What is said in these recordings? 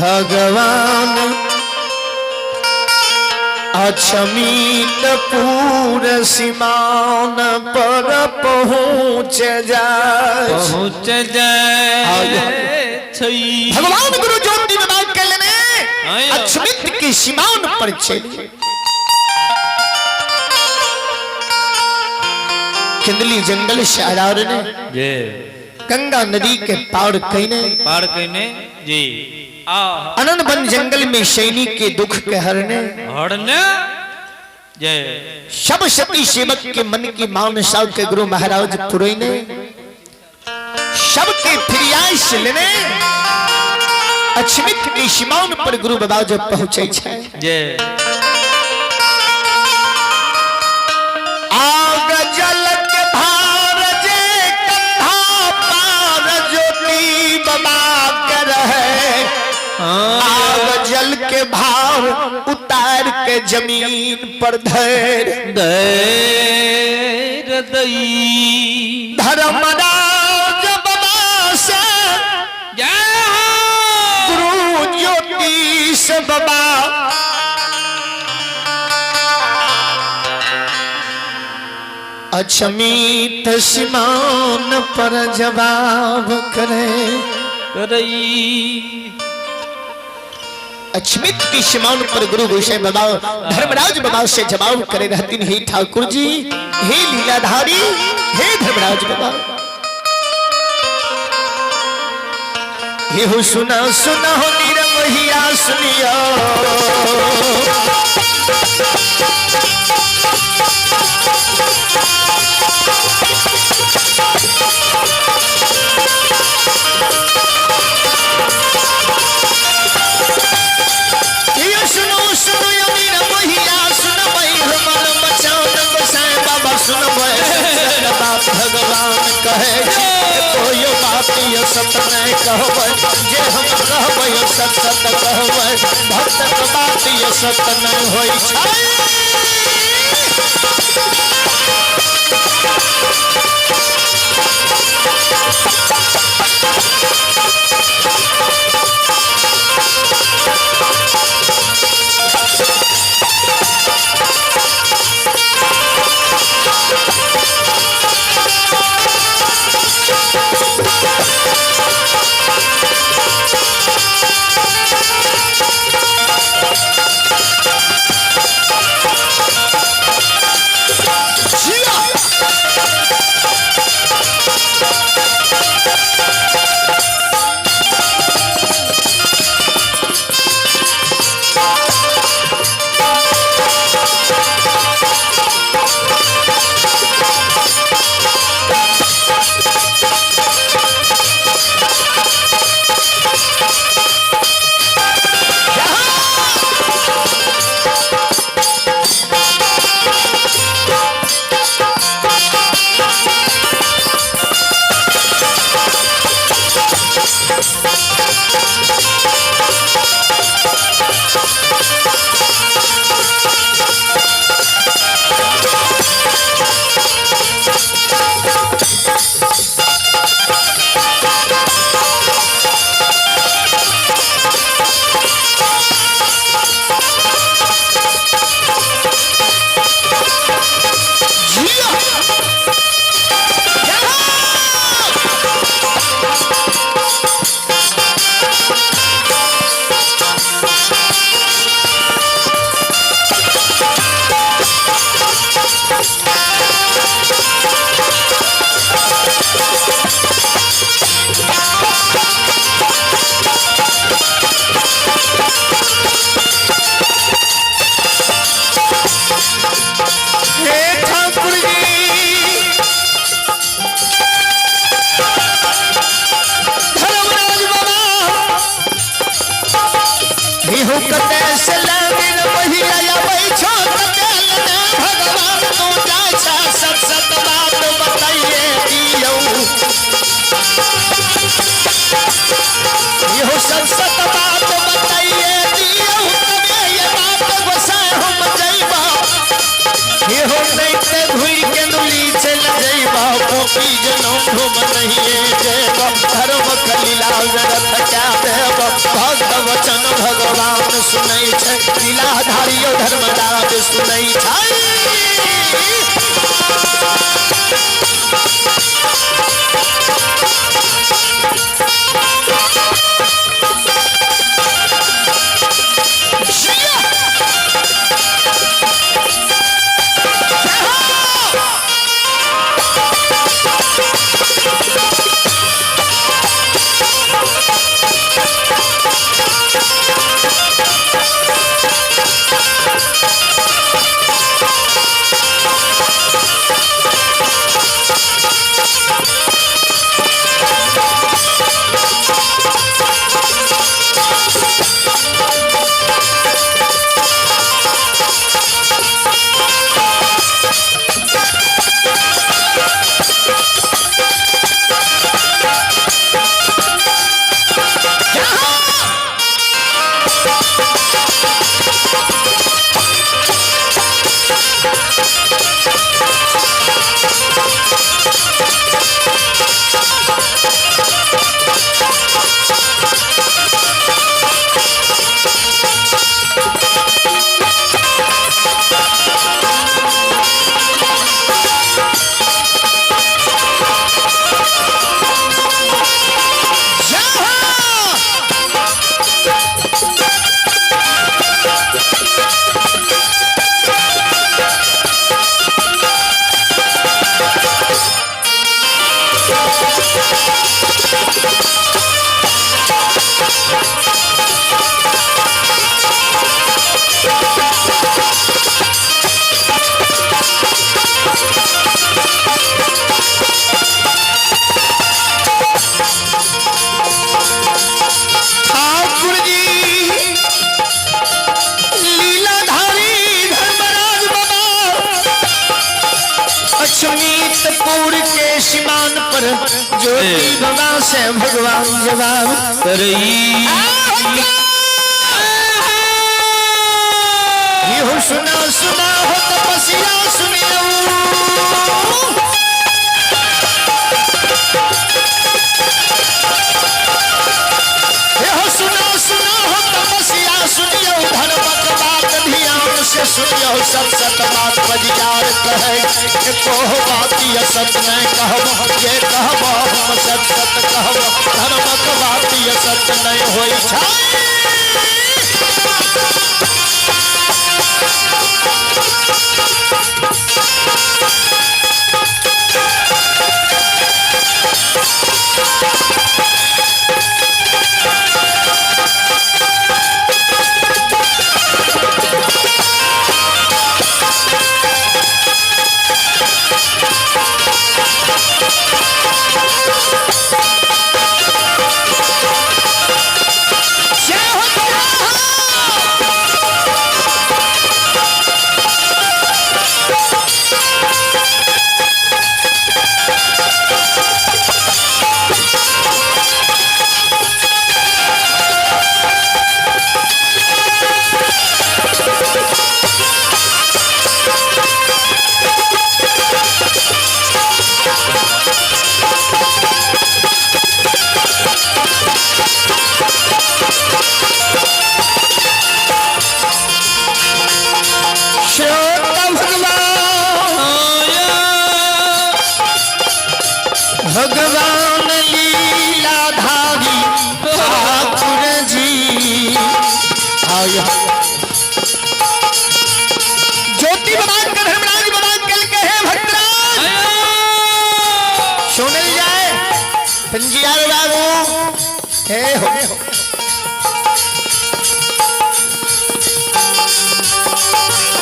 भगवान अक्षमित पूर सीमान पर पहुँच जाए भगवान गुरु ज्योति में बात कर लेने अक्षमित की सीमान पर चले किंदली जंगल से आरार ने गंगा नदी के पार कहने जी अनंत बन जंगल में सैनिक के दुख के हरने जय सब सती सेवक के मन की मानसा के गुरु महाराज पुरैने सबके फिरियास लेने अक्षमित की सीमान पर गुरु बाबा जब पहुंचे छे जय आग जल के भार जे कंधा पार ज्योति बाबा कर है आग जल के भार उतार के जमीन पर धैर धर्मराज बाबा से गुरु ज्योति से बाबा अक्षमित सीमान पर जवाब करे अक्षमित की सीमान पर गुरु गोसाई बाबा धर्मराज बाबा से जवाब करे रहती हे ठाकुर जी हे लीलाधारी हे धर्मराज बाबा हे हो सुना सुना हो निरमहिया सुनियो भगवान कहे कोई बात ये सत नहीं कहबै जे हम कहबै सत सत कहबै भक्त के बात ये सत नहीं होई छै धर्म कलीला रथ क्या देव भक्त वचन सुनै छै लीलाधारियो धर्मराज सुनै छै अक्षमीतपुर के सीमान पर ज्योति बाबा से भगवान जवाब यो सुना सुना हो तपस्या सुनियो यो सुना सुना हो तपस्या सुनियो धर्मक बात ध्यान से सुनियो सत सत बात बजियार कहे एको बात ये सत नहीं कहब ये कहब हम सत सत कहब धर्मक बात ये सत नहीं होई छै भगवान लीलाधारी ठाकुर जी ज्योति भगवान का धर्मराज भगवान कल के है भक्तराज सुनल जाए पंजियार बाबू हे हो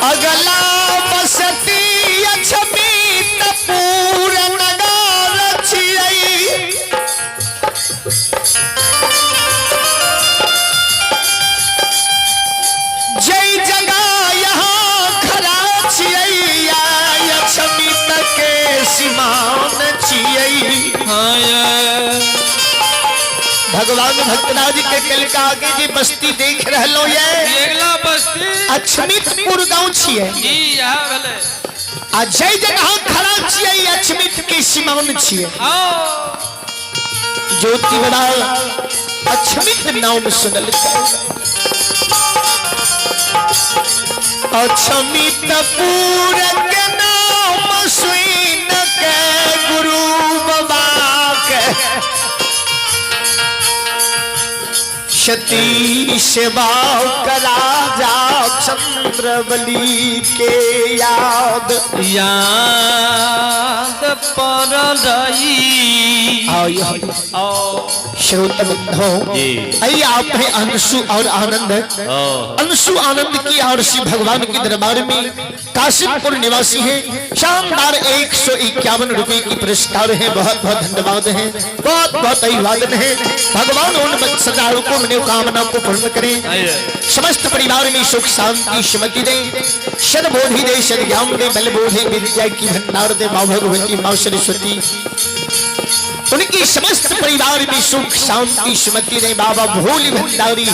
अगला बसती अक्षमीतपुर नगर छियै जय जगह यहाँ खड़ा छियै अक्षमीत के सीमान छियै भगवान भक्तनाथ जी के कल का आगे जी बस्ती देख रहलो ये बस्ती अक्षमीतपुर गांव छियै जी यहाँ भले आ जय जगह खड़ा छियै अक्षमित के सीमान छियै ज्योति बड़ा अक्षमित नाम सुनल अक्षमित पूरक नाम सुइन के गुरु बाबा के क्षति सेवा करा जा चंद्रबली के याद याद पर श्रोता बंधो आइए आप हैं अंशु और आनंद अंशु आनंद की और श्री भगवान के दरबार में काशिमपुर निवासी हैं शानदार 151 रुपए की पुरस्कार है बहुत बहुत धन्यवाद है बहुत बहुत अभिवादन है भगवान उन सदाओं को मनोकामना को पूर्ण करें समस्त परिवार में सुख शांति सुमति दे सद्बोधि दे सद्ज्ञान दे बलबोधि विद्या की भंडार दे मां भगवती मां सरस्वती उनकी समस्त परिवार में सुख शांति सुमति दे बाबा भोली भंडारी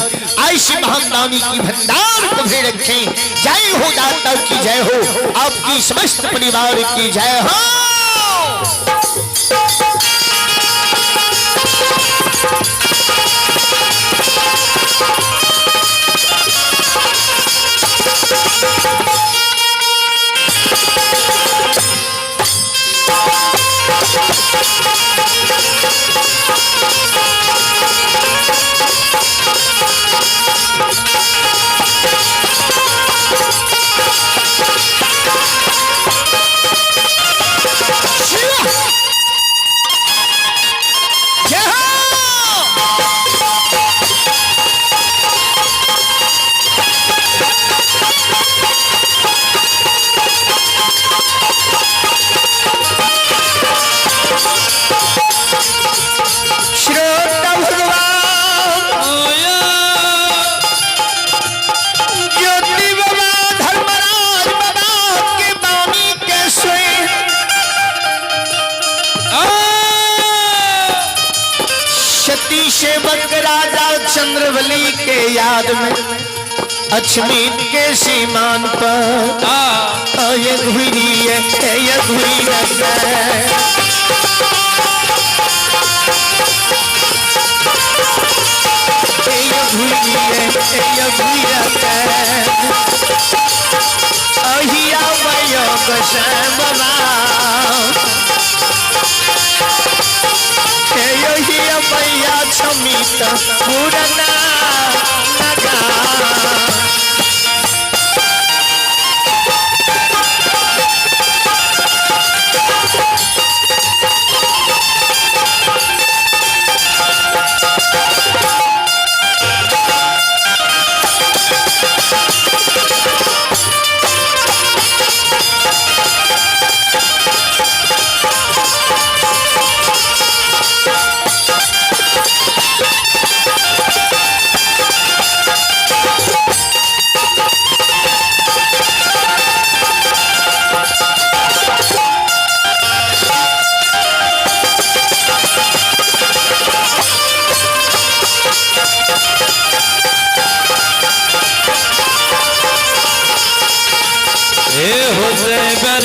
आयशी महादानी की भंडार को भी रखें जय हो दाता की जय हो आपकी समस्त परिवार की जय हो सेवक राजा चंद्रवली के याद में अक्षमित के सीमान पर ये घुरी अहिया मैया क्षमित पूरना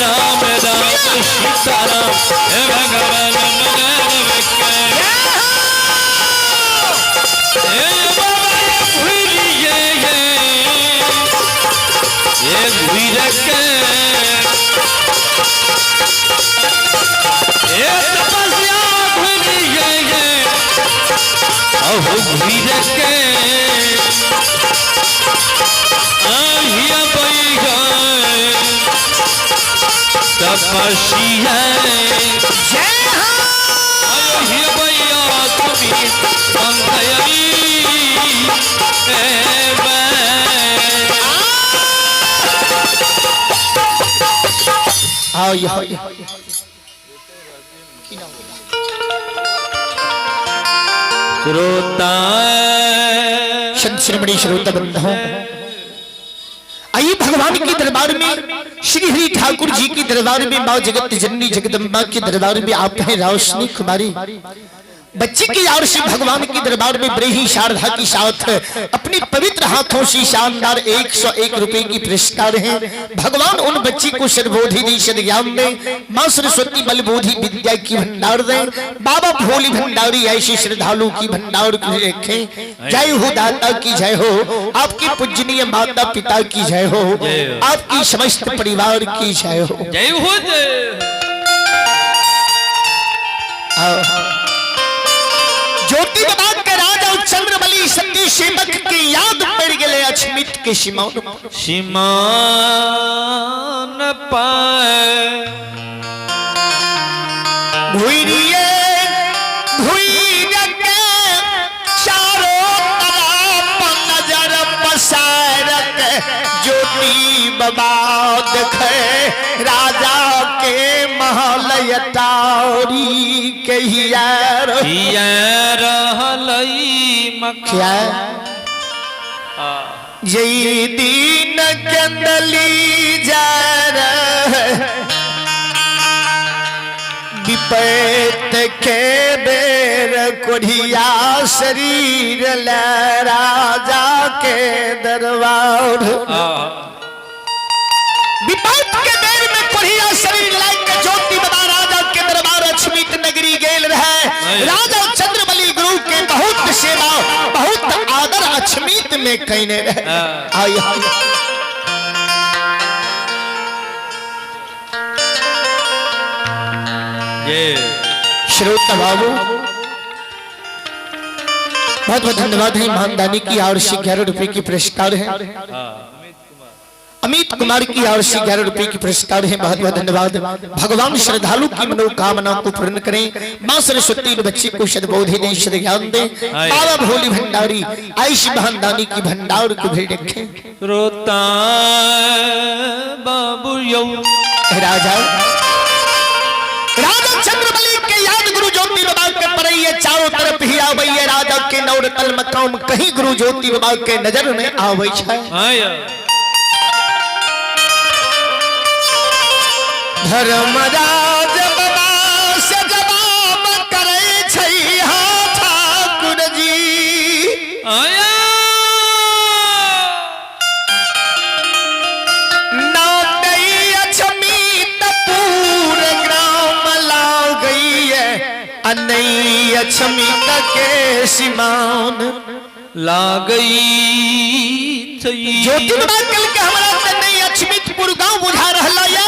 राम राम सीताराम हे भगवान तपस्या जय हो भैया तुम्हें श्रोता श्रमणी श्रोता बंधु आइए भगवान के दरबार में श्री हरि ठाकुर जी के दरबार में मां जगत जननी जगदम्बा के दरबार में आप हैं रोशनी कुमारी बच्ची की ओर से भगवान के दरबार में बड़े ही शारदा की साथ अपनी पवित्र हाथों से शानदार 101 रुपए की पुरस्कार है। भगवान उन बच्ची को सद्बुद्धि दी, सद्ज्ञान दे, मां सरस्वती बलबुद्धि विद्या की भंडार दे, बाबा भोली भंडारी ऐसी श्रद्धालु की भंडार को रखे। जय हो दाता की जय हो, आपकी पूजनीय माता पिता की जय हो, आपकी समस्त परिवार की जय हो। जय हो ज्योति बाबा के राजा चंद्रबली सती सेवक की याद पड़ गए अछमित के सीमान पाए भूरिए भूर के चारों तरफ नजर पसार के ज्योति बाबा देखे राजा के महल टारी के यार क्या यही दीन कंदली जा विपैत के बेर कोढ़िया शरीर ले राजा के दरबार। विपैत के बेर में कोढ़िया शरीर लाके ज्योति बाबा राजा के दरबार अछमित नगरी गेल रहे। राजा चंद्रबली गुरु के बहुत सेवा बहुत आदर अछमित में कहने रहे। आई श्रोता बाबू बहुत बहुत धन्यवाद है। ईमानदारी की ओर से 11 रुपए की पुरस्कार है। अमित कुमार की ओर से 11 रुपए की पुरस्कार है। बहुत बहुत धन्यवाद। भगवान श्रद्धालु की मनोकामना को पूर्ण करें। मां सरस्वती बच्चे को सद्बुद्धि दे, सद्ज्ञान दे, बाबा भोली भंडारी आयुष बहानदानी की भंडार को भी रखें। रोता बाबू राजा चंद्रबली के याद गुरु ज्योति बाबा के परैया चारों तरफ ही आवे। राजा के नौरतल मकाम कहीं गुरु ज्योति बाबा के नजर में आवे छै। धर्मराज बाबा से जवाब करे छै ठाकुर जी। नहीं अछमित के सीमान ला गई ज्योति बाबा कल के हमरा नहीं अछमितपुर गांव बुझा रहला ये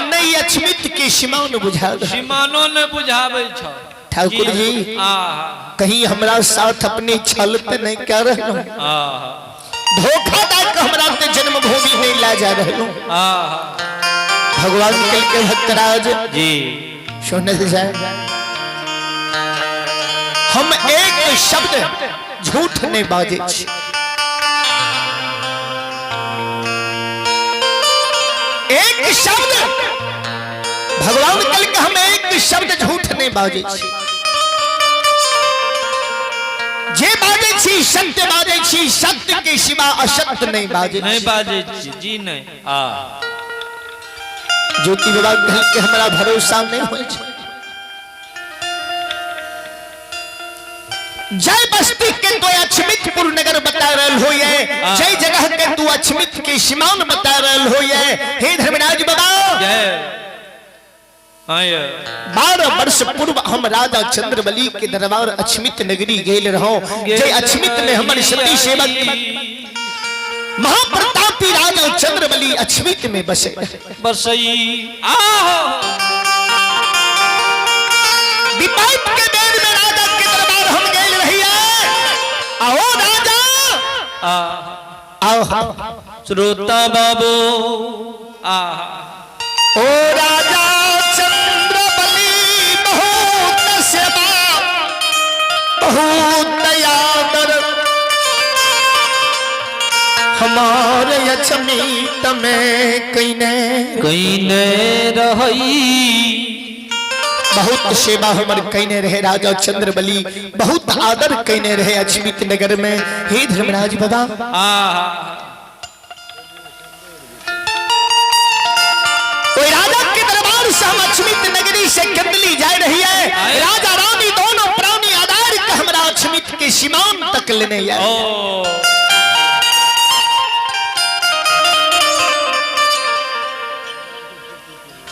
नहीं अछमित के सीमान बुझा सीमानो ने बुझावे छ। ठाकुर जी कहीं हमरा साथ अपने छल त नहीं कर रहलो, धोखा दे के हमरा ते जन्मभूमि नहीं ला जा रहलो। भगवान कल के भक्तराज जी सुनने से जाए हम एक शब्द झूठ नहीं बाजे। एक शब्द भगवान कल के हम एक शब्द झूठ नहीं बाजे। जे बाजे छी सत्य बाजे छी, सत्य के सिवा असत्य नहीं बाजे। नहीं बाजे जी नहीं। ज्योति बाबा कल के हमारा भरोसा नहीं हो। जय बस्ती के तो अछमितपुर नगर बता रहल हो ये, जय जगह के तू अछमित के सीमान बता रहल हो ये। हे धर्मराज बाबा 12 वर्ष पूर्व हम राजा चंद्रबली के दरबार अछमित नगरी गेल रहो। जय अछमित में हमारे सती सेवक महाप्रतापी राजा चंद्रबली अछमित में बसे बसई। विपैत के बेर में राजा के दरबार हम गेल रहिए। आओ राजा आओ श्रोता बाबू ओ राजा चंद्रबली बहुत सेवा बहुत दयादर हमारे अछमित में कईने रही। बहुत सेवा हमर कहने रहे राजा चंद्रबली, बहुत आदर कहने रहे अछमित नगर में। हे धर्मराज बाबा कोई राजा के दरबार से हम अछमित नगरी से कंदली जा रही है। राजा रानी दोनों प्राण तक लेने आए। ओ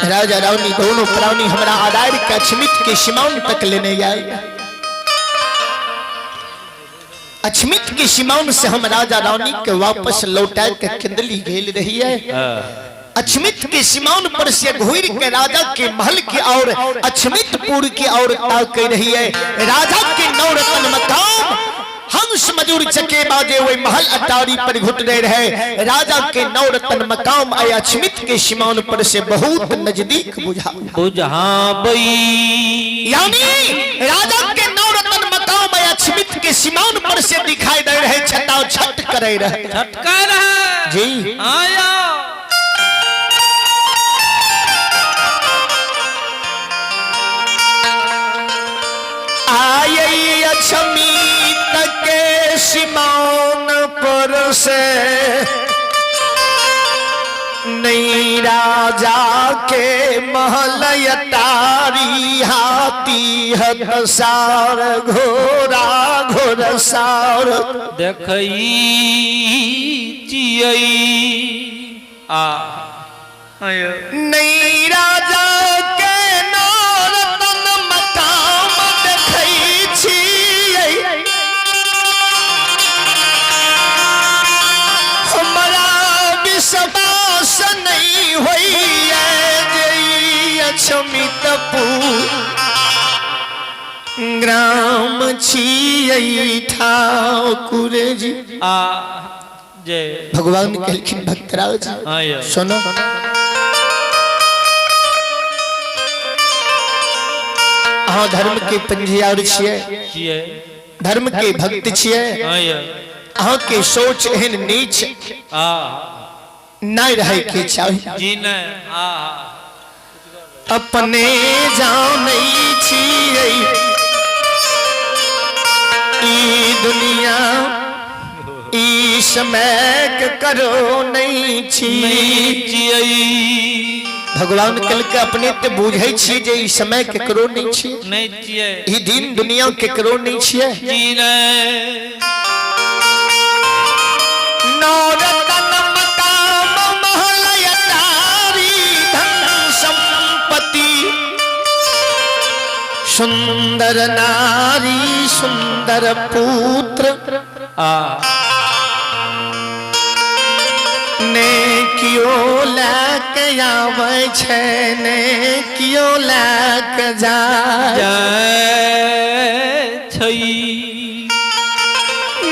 राजा रानी दोनों प्राणी हमारा आधार के अक्षमित के सीमाओं तक लेने आए। अक्षमित के सीमाओं से हम राजा रानी के वापस लौटा के किंदली घेल रही है। अक्षमित के सीमाओं पर से घूर के राजा के महल की ओर अक्षमितपुर की ओर ताक रही है। राजा के नौरत्न मकाम हंस मजूर चके बाजे हुए महल अटारी पर घुट रहे। राजा के नौरत्न मकाम आया अक्षमित के सीमाओं पर से बहुत नजदीक बुझा यानी राजा के नौरत्न मकाम आया अक्षमित के सीमाओं पर से दिखाई दे रहे। छटाओ छट करे रहे जी आया आये अक्षमित के सीमाओं पर से नई राजा के महल अटारी हाथी हथसार घोड़ा घोड़सार देखई जियई आ आया नई राजा के नौरत्न मकाम देखई छियै। हमारा विश्वास नहीं होइए जे अक्षमितपुर ग्राम छियै ठाकुर जी। आ जय भगवान कहलखिन भक्तराज जी आया सुनो अहाँ धर्म के पंजियार छियै, जिए धर्म के भक्त छियै। आया अहाँ के सोच एहन नीच आ नहीं रहे के चाहिए। जी ने आ अपने जानै छियै ई दुनिया ई समय के करो नहीं छी। जियई भगवान कल के अपने ते बुझै छी जे ई समय के करो नहीं छी। नहीं जिए ई दिन दुनिया के करो नहीं छियै। जी ने नौरत्न मकाम महल अटारी धन संपत्ति सुंदर नारी सुंदर पुत्र आ ने कियो लाके आवे छै ने कियो लाके जाय जय छई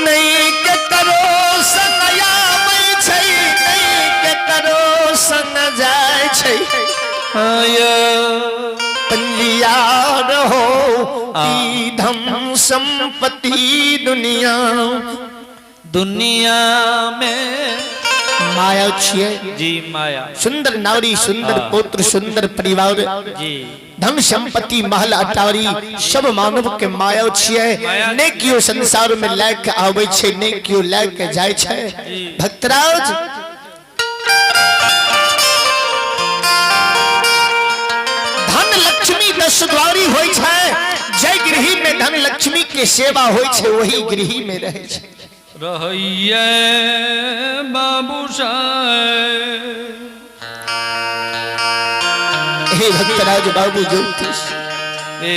नहीं के करो संग आवे छै नहीं के करो संग जाय छै। आया पंजिया रहो ई धन संपत्ति दुनिया दुनिया में माया छियै। जी माया सुंदर नारी सुंदर पुत्र सुंदर परिवार जी धन संपत्ति महल अटारी सब मानव के माया छियै। ने कियो संसार में लाके आवे छै ने कियो लाके जाय छै। भक्तराज धन लक्ष्मी 10 द्वारी होय छै। जय गृही में धन लक्ष्मी के सेवा होय छै वही गृही में रहे छै। रहिए बाबू साहेब हे भक्तराज बाबू ज्योतिष ए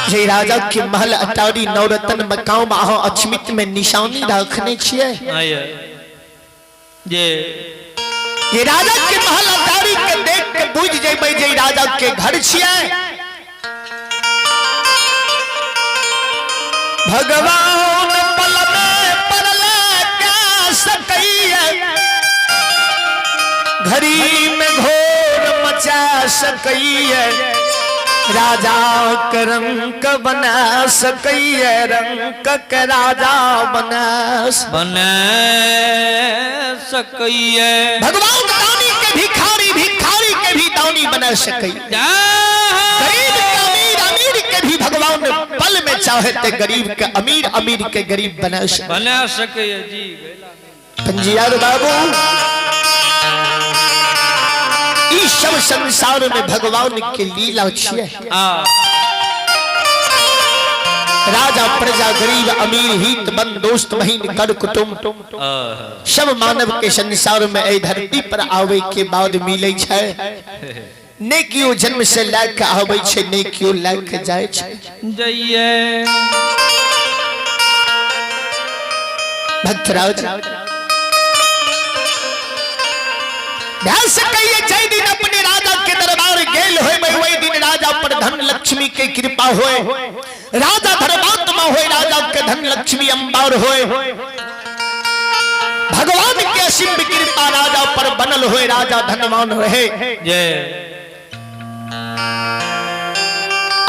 जय राजा के महल अटारी नवरत्न मकाम अहाँ अक्षमित में निशानी रखने छियै। आया ये राजा के महल अटारी के देख के बुझ जेबै जे राजा के घर छियै। भगवान पल में परले क्या सकैया घड़ी में घोर मचा सकैया। राजा के रंग बना सकैया रंग के राजा बना बने सकैया। भगवान दानी के भिखारी भिखारी के भी दानी बना सकैया। गरीब के अमीर अमीर के भी भगवान पल में चाहे ते गरीब के अमीर अमीर के गरीब बना सकैया जी। पंजियार बाबू इस सब संसार में भगवान के लीला छियै। राजा प्रजा गरीब अमीर हित बंद दोस्त महीन कर कुटुम सब मानव के संसार में ए धरती पर आवे के बाद मिले छै नेकियो जन्म से लाके आवे छै नेकियो लाके जाय छै जइए भक्तराज ध्यान से कहिए जय दिन अपने राजा के दरबार गेल होय वही दिन राजा पर धन लक्ष्मी के कृपा होय राजा धर्मात्मा होय राजा के धन लक्ष्मी अंबार होय भगवान के असीम कृपा राजा पर बनल होय राजा धनवान रहे जय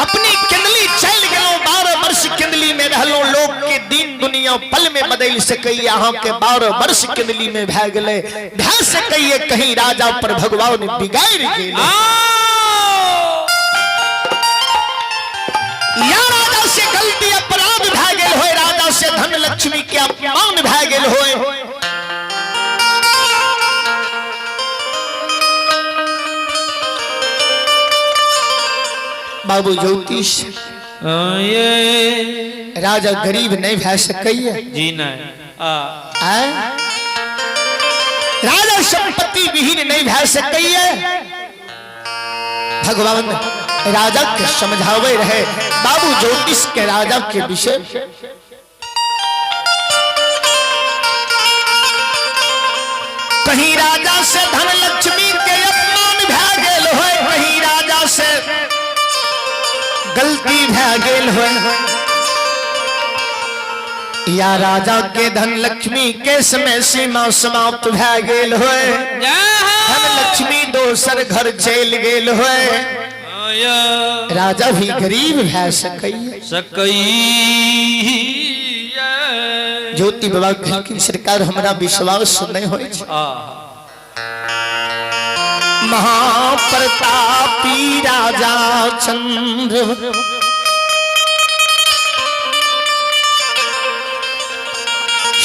अपनी किंदली चल गयो 12 वर्ष किंदली में रहलो लोग के दिन दुनिया पल में बदल सके यहाँ के 12 वर्ष किंदली में भै गले ध्यान से कहिए कहीं राजा पर भगवान बिगाड़ गेले या राजा से गलती अपराध भै गेल होय राजा से धन लक्ष्मी के अपमान भै गेल होय बाबू ज्योतिष ये राजा गरीब नहीं भै सकैया जी नहीं राजा संपत्ति विहीन नहीं भै सकैया भगवान राजा के समझावे रहे बाबू ज्योतिष के राजा के विषय कहीं राजा से धन लक्ष्मी के अपमान भै गेल होय कहीं राजा से गलती भै गेल होय या राजा के धन लक्ष्मी के समय सीमा समाप्त भै गेल होय धन लक्ष्मी दोसर घर चल गेल होय राजा भी गरीब भै सकैया ज्योति बाबा कहलखिन सरकार हमरा विश्वास नहीं होय छै महाप्रतापी राजा चंद्र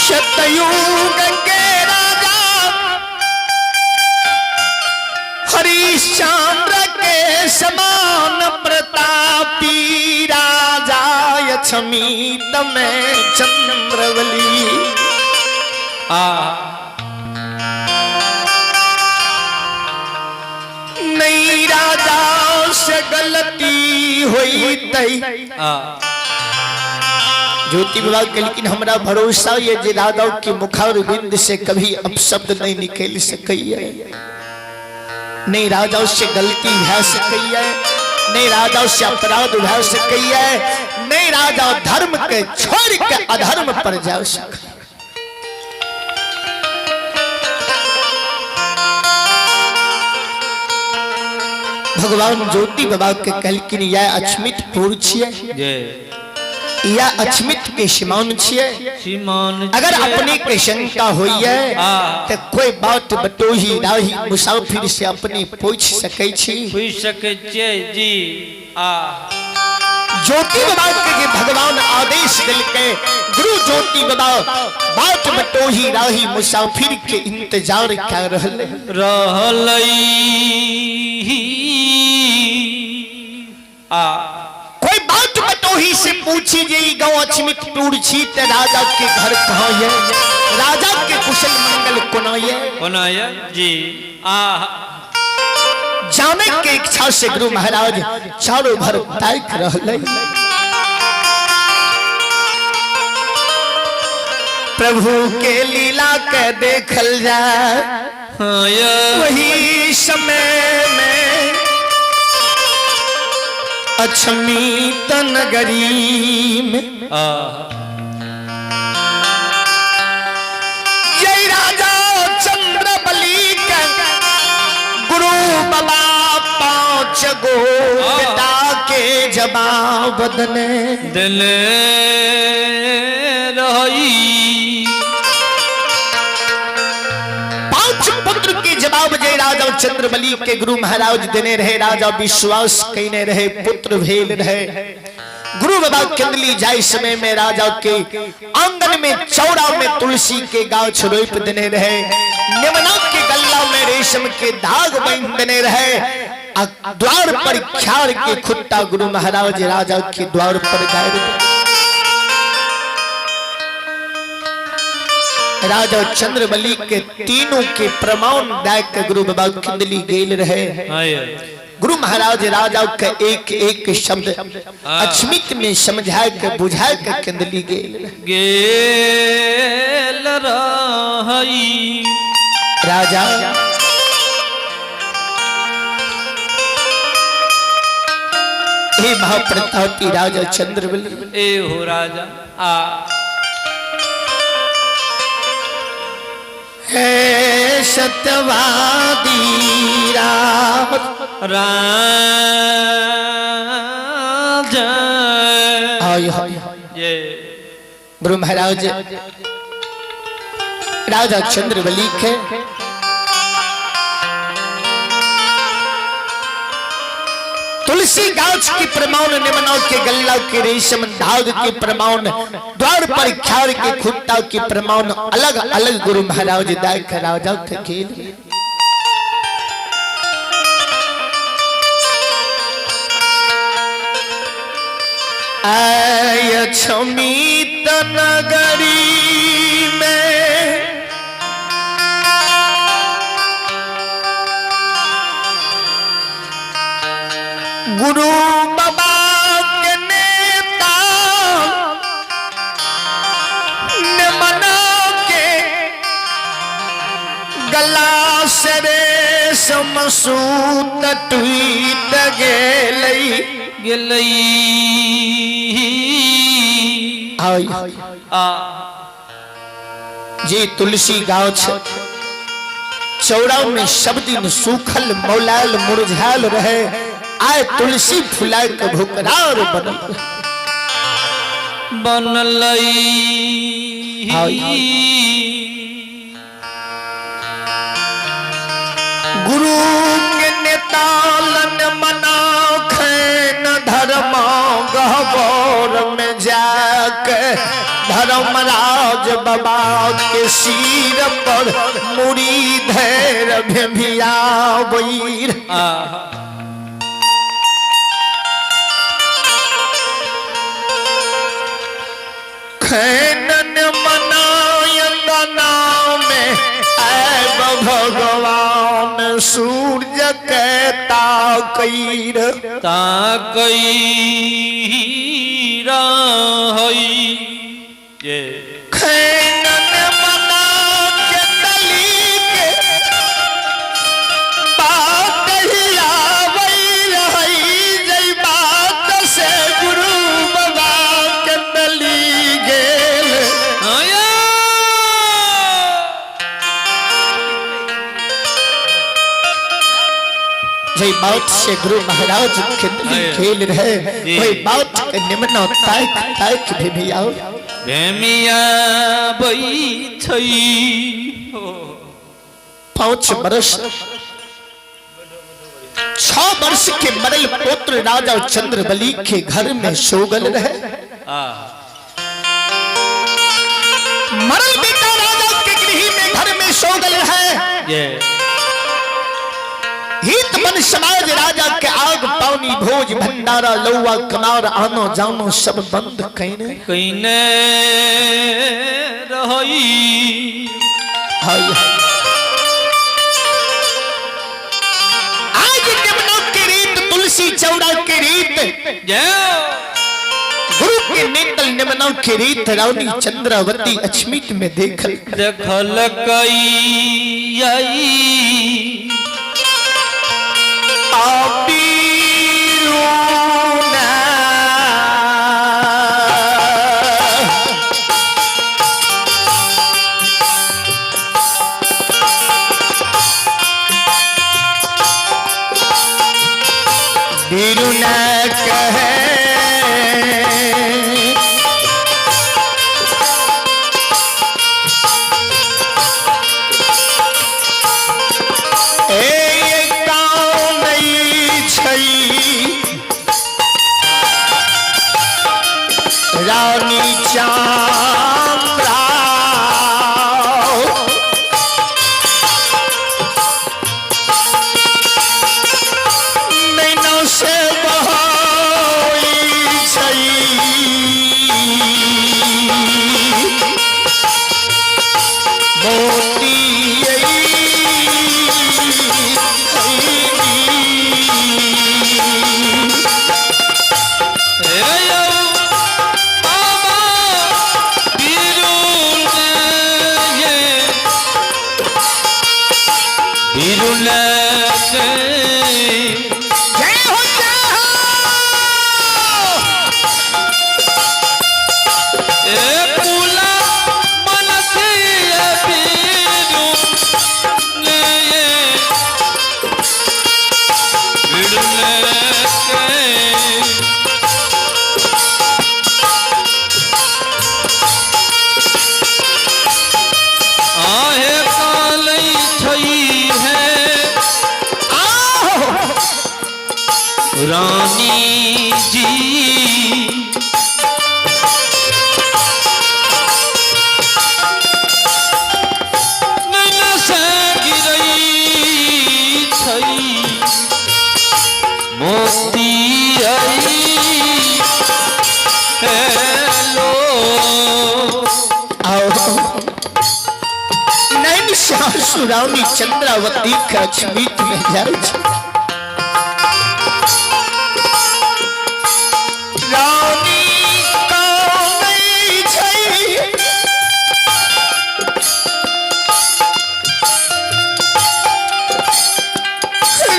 शतयुग के राजा हरिश्चंद्र के समान प्रतापी राजा यक्षमीत में चंद्रवली नहीं राजा से गलती हुई तई ज्योति बाबा के लेकिन हमरा भरोसा ये जे राजा के मुखार बिंद से कभी अपशब्द नहीं निकल सकैया नहीं राजा से गलती भै सकैया नहीं राजा से अपराध भै सकैया नहीं राजा धर्म के छोड़ के अधर्म पर जा सके भगवान ज्योति बाबा के कहलखिन या अक्षमित पुर छियै या अक्षमित के श्रीमान छियै अगर अपने के शंका होइए तो कोई बात बटोही राही मुसाफिर से अपने पूछ सकै छी जी ज्योति बाबा के भगवान आदेश दिल के गुरु ज्योति बाबा बात बटोही राही मुसाफिर के इंतजार कर रहलै कोई बात बटोही से पूछी जे गाँव अक्षमित टूर छी ते राजा के घर कहाँ है राजा के कुशल मंगल कोना है जी जाने के इच्छा से गुरु महाराज चारों भर ताक रहलै प्रभु के लीला के देखल जाए वही समय में अक्षमित नगरी में जय राजा चंद्रबली के गुरु बाबा 5 गो बेटा के जवाब दने रही 5 पुत्र के जवाब जय राजा चंद्रबली के गुरु महाराज देने रहे राजा विश्वास कहने रहे पुत्र भेल रहे गुरु बाबा किंदली जाय समय में राजा के आंगन में चौरा में तुलसी के गाछ रोप देने रहे निमना के गल्ला में रेशम के धाग बांध देने रहे द्वार पर ख्यार के खुट्टा गुरु महाराज राजा के द्वार पर गाड़ राजा चंद्रबली के तीनों के प्रमाण दाय के गुरु बाबा किंदली गेल रहे। गुरु महाराज राजा के एक एक शब्द अक्षमित में समझाए के बुझाए के किंदली गेल रही। राजा हे महाप्रतापी राजा चंद्रबली, ए हो राजा आ हे सत्यवादी राम राजा। ये गुरु महाराज राजा चंद्रबली के तुलसी गाछ की प्रमाण निमनौ के गल्ला के रेशम धाग के प्रमाण द्वार पर ख्यार के खुट्टा की प्रमाण अलग अलग गुरु महाराज दाय के राजा के खेल। आय छमित नगरी में गुरु बाबा के नेता ने मना के गला से रेशम सूत टूट गेलई गेलई। जी तुलसी गाछ चौड़ा में सब दिन सूखल मौलाल मुरझाल रहे, आए तुलसी फुलाए के भुकरार बनलई। गुरु के नेतालन मना खैन धर्म गहबर में जाके धर्मराज बाबा के सिर पर मुड़ी धैर भेभियावैर। खैनन मनायन में ऐब भगवान सूर्य के ताकैर खैनन मना के कली के बात ही आवै रही। जय बात से गुरु बाबा के कली गेल। जय बात से गुरु महाराज कितनी खेल रहे, वही बात के निमन ताक ताक भी आओ भेमिया बई छई। 5 वर्ष 6 वर्ष के मरल पुत्र राजा चंद्रबली के घर में सोगल रहे। मरल बेटा राजा के गृह में घर में सोगल है। हित मन समाज राजा के आग पानी भोज भंडारा लौआ कनार आनो जानो सब बंद कहने रही। आज निमनों के रीत तुलसी चौड़ा के रीत गुरु के नेतल निमनों के रीत रानी चंद्रावती अक्षमित में देखल कई रानी चांद्राव नैनों से बहाई छई। सासुरानी चंद्रावती के अचमीत में जाए छे। रानी कौन छै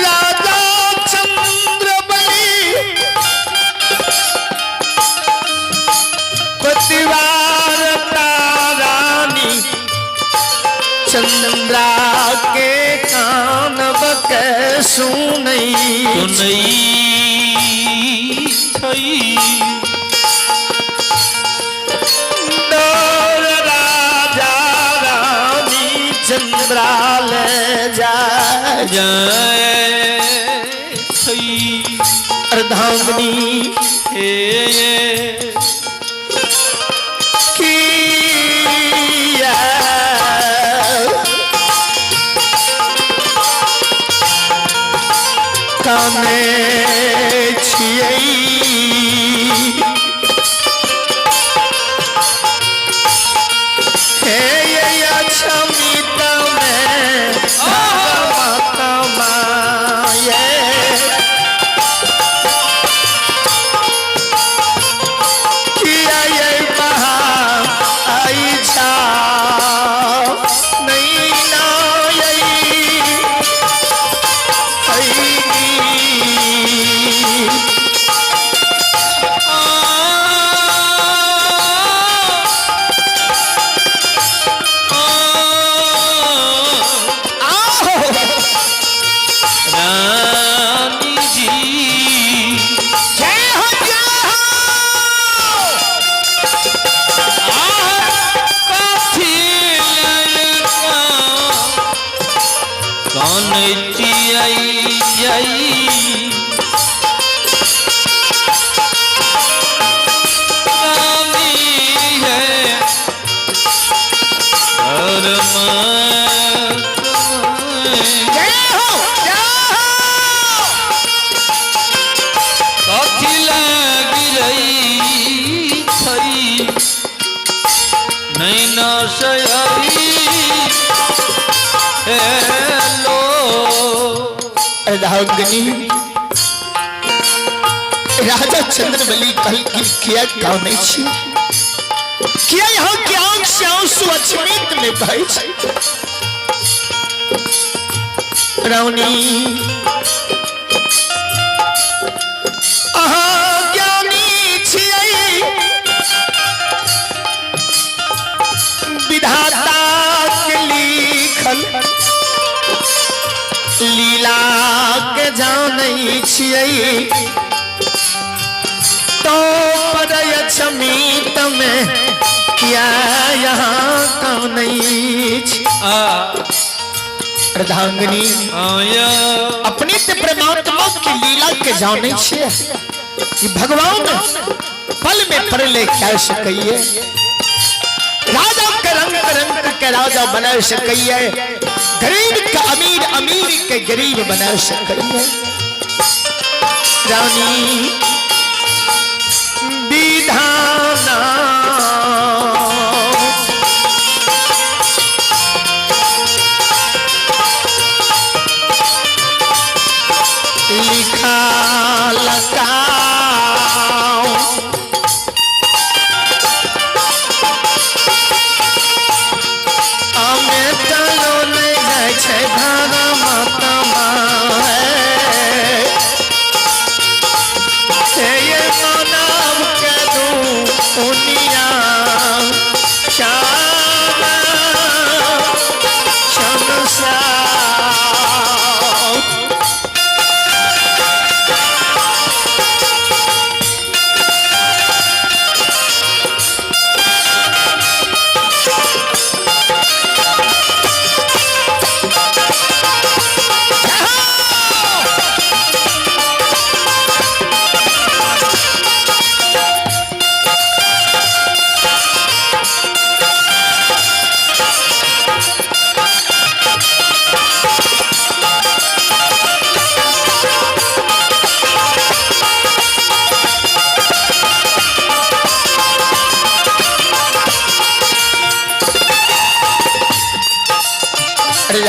राजा चंद्रबली पतिवारता रानी चंद्रा के कान बके सुनई डोर राजा रानी चंद्रा ले जाए अर्धांगिनी काने छियै हे ये अछमित में भगवत माये किया ये बहा आई छा नहीं ना अर्धांगिनी राजा चंद्रबली कल की किया कौन छी किया यहाँ की आंख से आंसू अचमीत में बहे छै रानी अहाँ ज्ञानी छियै विधाता के लिखल लीला के जानै छियै तो पर अचमीत में किया यहाँ कौन छी अर्धांगिनी अपने ते परमात्मा की लीला के जाने छियै कि भगवान पल में परले क्या सकइए राजा के रंग के राजा बना सकइए गरीब का अमीर अमीर के गरीब बना सकइए रानी विधाना लिखा लगा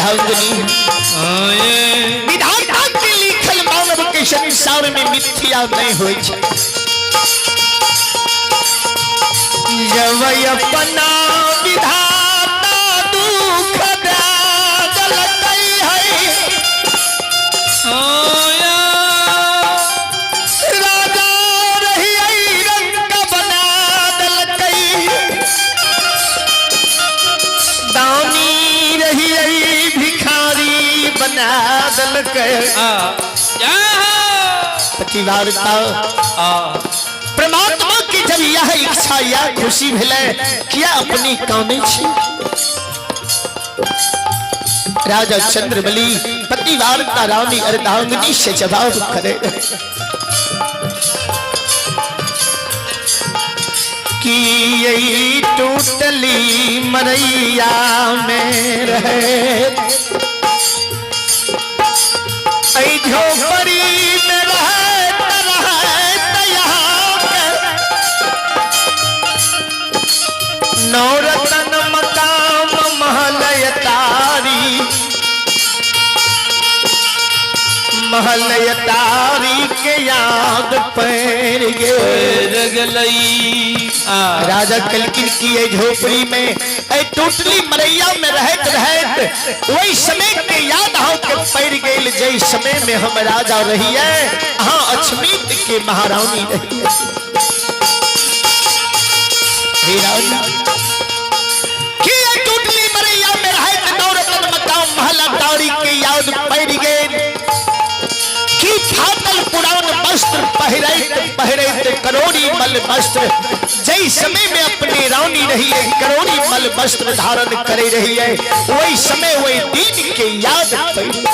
अर्धांगिनी विधाता के लिखल मानव के संसार में मिथ्या नहीं होय छै। जब अपना विधाता दुख दलकै है राजा रही रंग बना दलकै दानी रही भिखारी बना दलकै। पतिवार्ता परमात्मा की जब यह इच्छा या खुशी भेलै किया अपनी कामे छी। राजा चंद्रबली पतिवार्ता रानी अर्धांगिनी से जवाब करे कि यही टूटली मरैया में रहे झोपड़ी में नौरतन मकाम महलय तारी के याद पैर गई। राजा कलकिन की झोपड़ी में टूटली मरैया में रहत वही समय के याद हो के पैर गई। जय समय में हम राजा रही है हाँ अछमीत के महारानी रही है टूटली मरैया में रहत नौरतन मकाम महल तारी के याद पैर गई। फाटल पुरान वस्त्र पहरैत करोड़ी मल वस्त्र जय समय में अपनी रानी रही है करोड़ी मल वस्त्र धारण करे रही है वही समय वही दिन के याद पड़ी।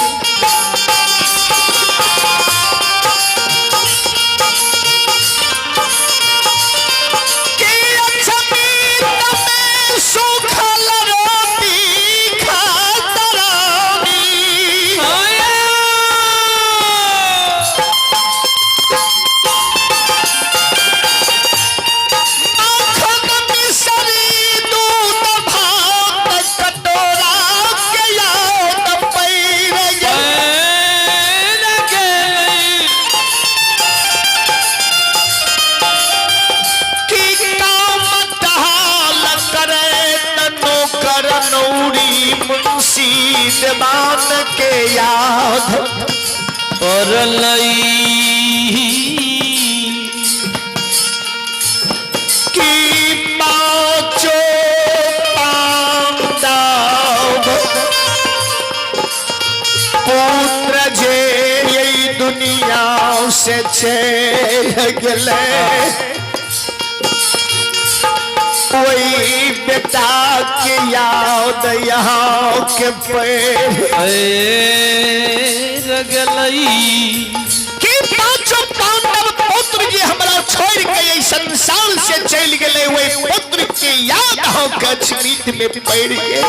देवान के याद और की पाँचों पांडव पुत्र जे यही दुनिया से चले गए कोई बेटा के याद यहाँ के कि पांचों पांडव पुत्र जी हमारा छोड़ के संसार से चल गए वही पुत्र के याद हो कछमीत में पड़ गए।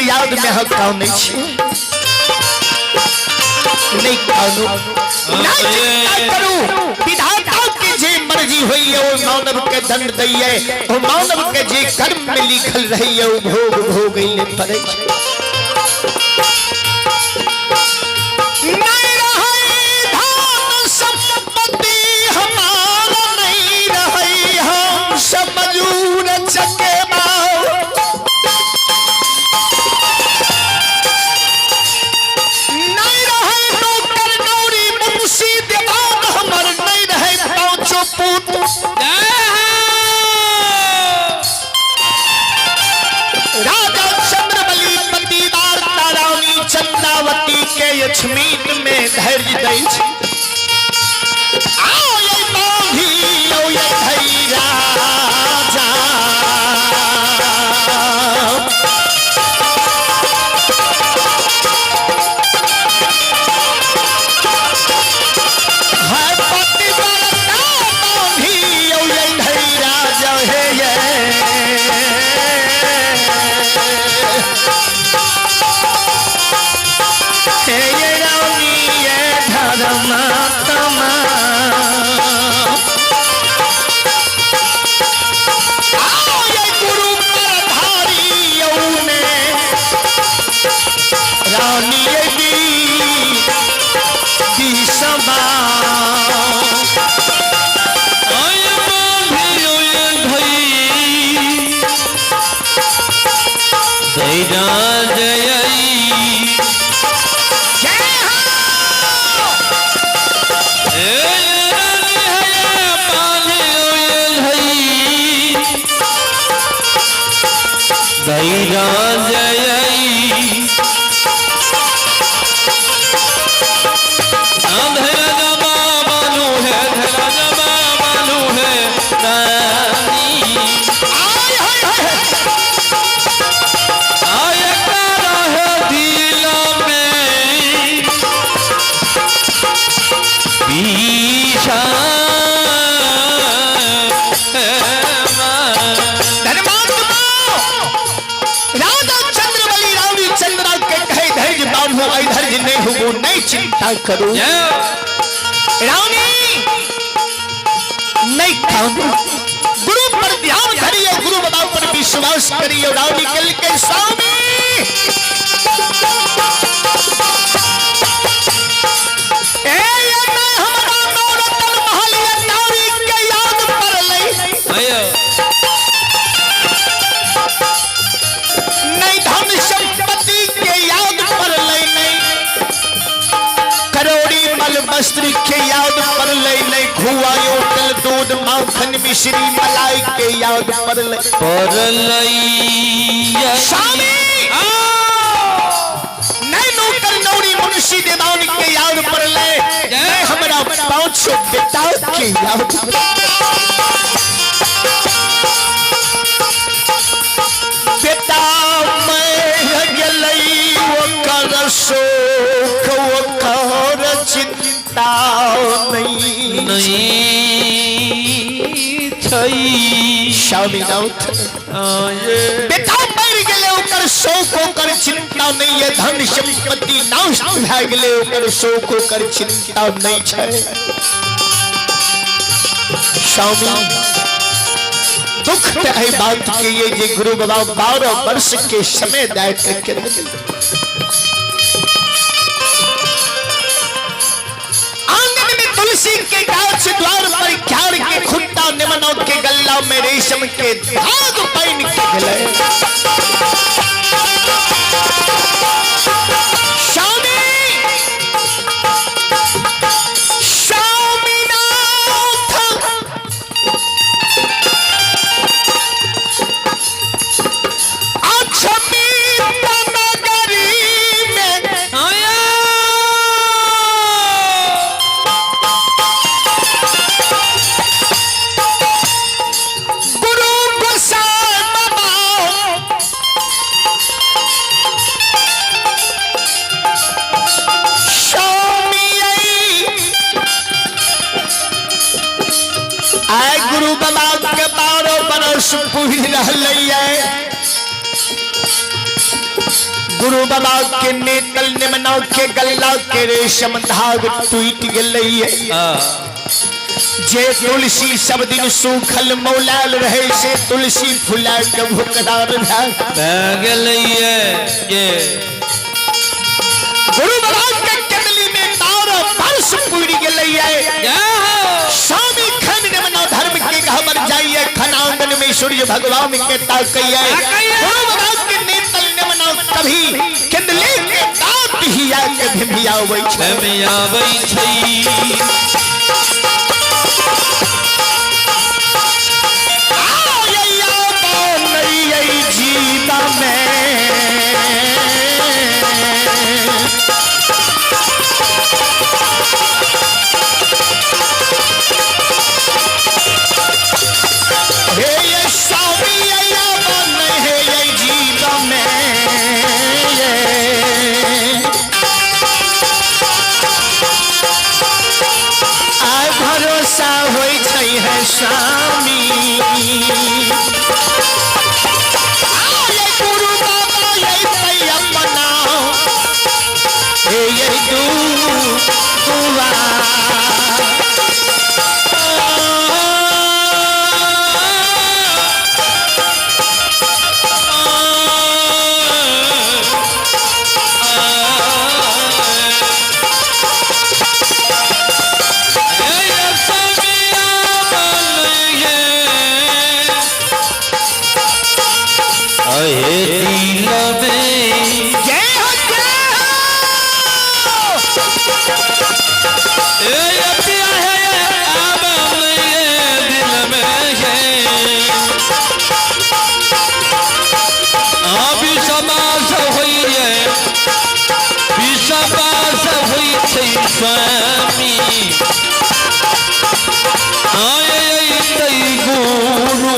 याद में हक नहीं नहीं करू विधाता के जे मर्जी हुई है वो मानव के दंड दैये वो मानव के जे कर्म में लिखल रही है वो भोग भोगैले पड़े नहीं रहे धन संपत्ति हमारा नहीं रहे हम सब मजूर चकेबा नहीं रहे नौकर नौरी मुंशी दीवान हमर नहीं रहे पांचों पूत राजा चंद्रबली पतिदार तारानी चंद्रावती के यक्षमीत में धैर्य दै छी आओ ये बांधी आओ ये धैर्य राजा है पतिदार बांधी आओ ये धैर्य राजा हे ये हे ये रानी ये धर्मात्मा आओ ये गुरु परधारी यौने रानी ये दी सभा आय बांधी ओए धई दैरा जयई दैरा जयई धरा जमा बालू है धरा जमा बालू है रानी आय करा है दिला में पीछा राजा चंद्रबली रानी चंद्रा के कहे धैर्य बांधो धैर्य नहीं हो नहीं चिंता करो रानी नहीं कांदो गुरु पर ध्यान धरिए गुरु बाबा पर विश्वास करिए रानी कल के स्वामी ए ये मैं हमारा नौरतन महलिया नारी के याद पर ले नहीं धन संपत्ति के याद पर ले नहीं करोड़ी मल वस्त्र के याद पर ले नहीं खुआ होटल दूध माखन मिश्री मलाई के याद पर ले स्वामी नहीं नौकर नौरी मुंशी दीवान के याद पर ले नहीं हमारा पांचों बेटा के याद बेटा मैं गलई वो कर शोक वो कर चिंता नहीं स्वामीनाथ बेटा मर गए ओकर शोक ओकर चिंता नहीं है धन संपत्ति नाश भए गेले ओकर शोक ओकर चिंता नहीं है स्वामी दुख है बात के ये जे गुरु बाबा 12 वर्ष के समय दाय करके आंगन में तुलसी के गाछ द्वार पर क्यार के खुट्टा निमनों के गल्ला में रेशम के धाग पहन के गले गुरु बाबा के 12 बरस पूरी गुरु बाबा के नेतल निमनौ के गल्ला के रेशम धाग टूट गई जे तुलसी सब दिन सूखल मौलाल रहे से तुलसी फुला के भुकरार गलैये ये गुरु महाराज के केतली में तार बरस पूरी गलैये स्वामी खन ने मनो धर्म के घबर जाइए खनांगन में सूर्य भगवान के ताकइए गुरु महाराज के नेतल ने मनो कभी केतली के दांत ही आके भिमियावै छै भिमियावै छै जीता में हे ये स्वामी अया बन है ये जीता में आय भरोसा होई छै है स्वामी स्वामी आए गुरु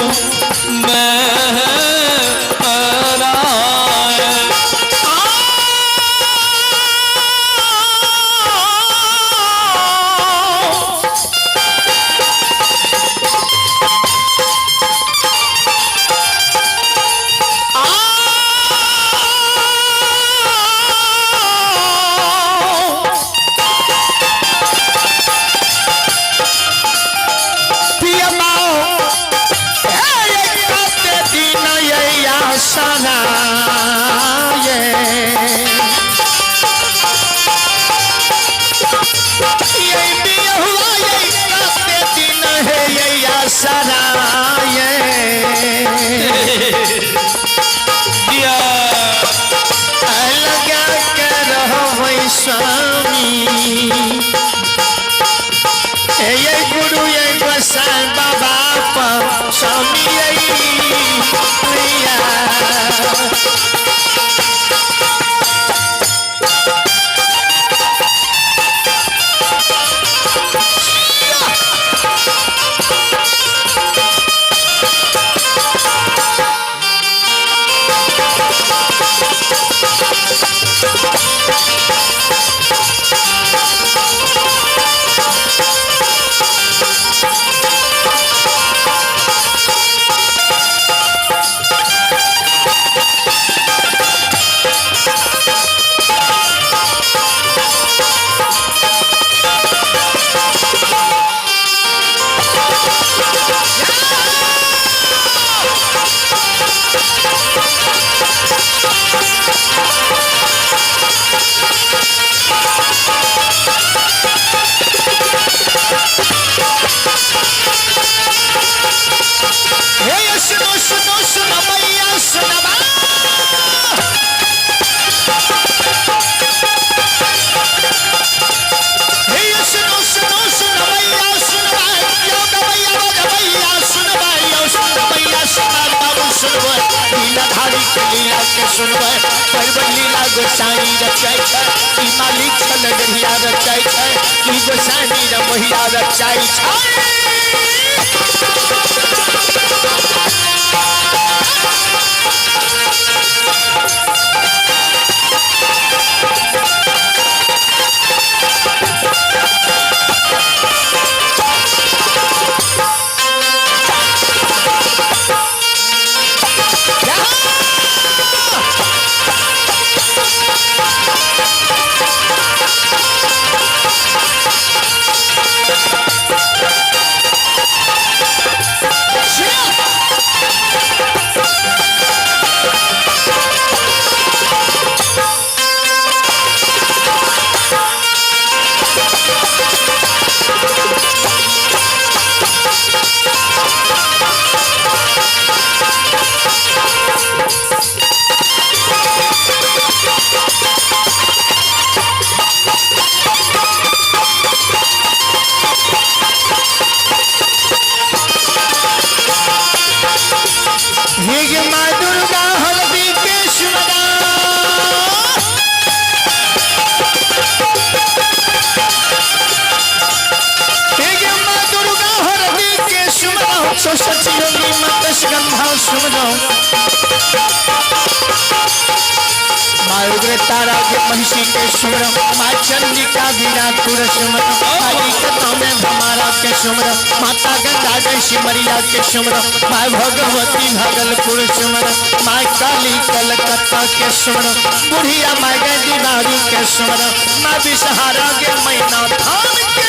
सुनबै परवर लीला गोसाई रचाई छै ई मालिक छल गढ़िया रचाई छै ई गोसाई रे मोहिया रचाई छै माँ उग्र तारा के महिषी के सुमर माँ चंडिका वीरातुर सुमर माई कथों में भमारा के सुमर माता गंगा जय सिमरिया के सुमर माँ भगवती भागलपुर सुमर माँ काली कलकत्ता के सुमर बुढ़िया माँ गंदी बारी के सुमर माँ बिसहारा के मैना धाम के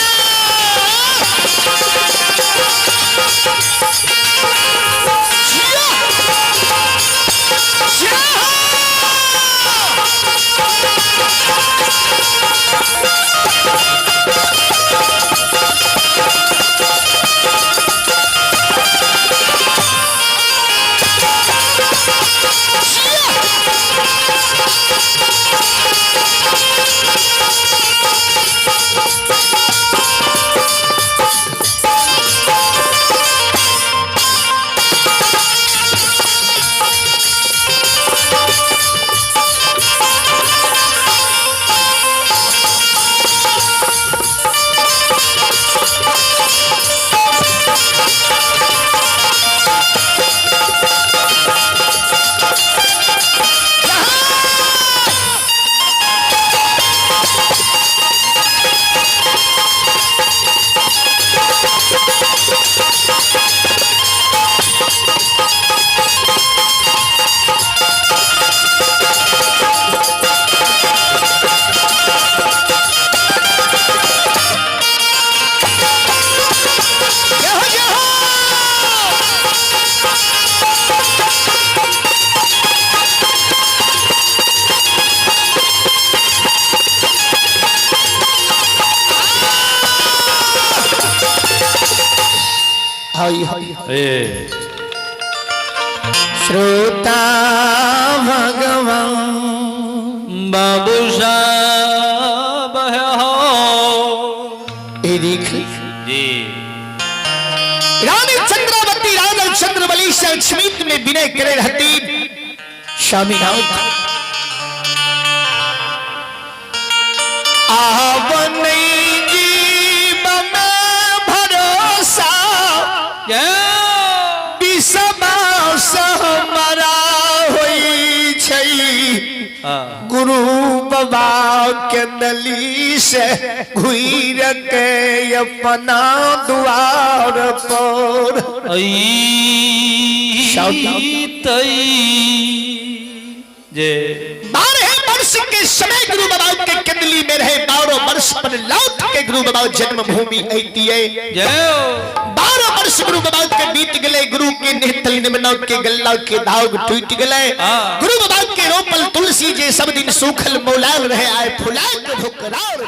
श्रोता भगवान बाबू साहब हो देख जी रानी चंद्रावती रावण चंद्रबली से स्मित में विनय करे रहती स्वामीनाथ आवन जीव में भरोसा हमारा होई छै गुरु बाबा के नली से घुर के अपना द्वार पर जे 12 वर्ष के समय गुरु बाबा के कंदली में रहे 12 वर्ष पर लौट के गुरु बाबा जन्मभूमि आती है 12 वर्ष गुरु बाबा के बीत गए गुरु के नेतल निमनौ के गल्ला के दाग टूट गए गुरु बाबा के रोपल तुलसी जे सब दिन सूखल मौलाल रहे आए फुला के ठोकरार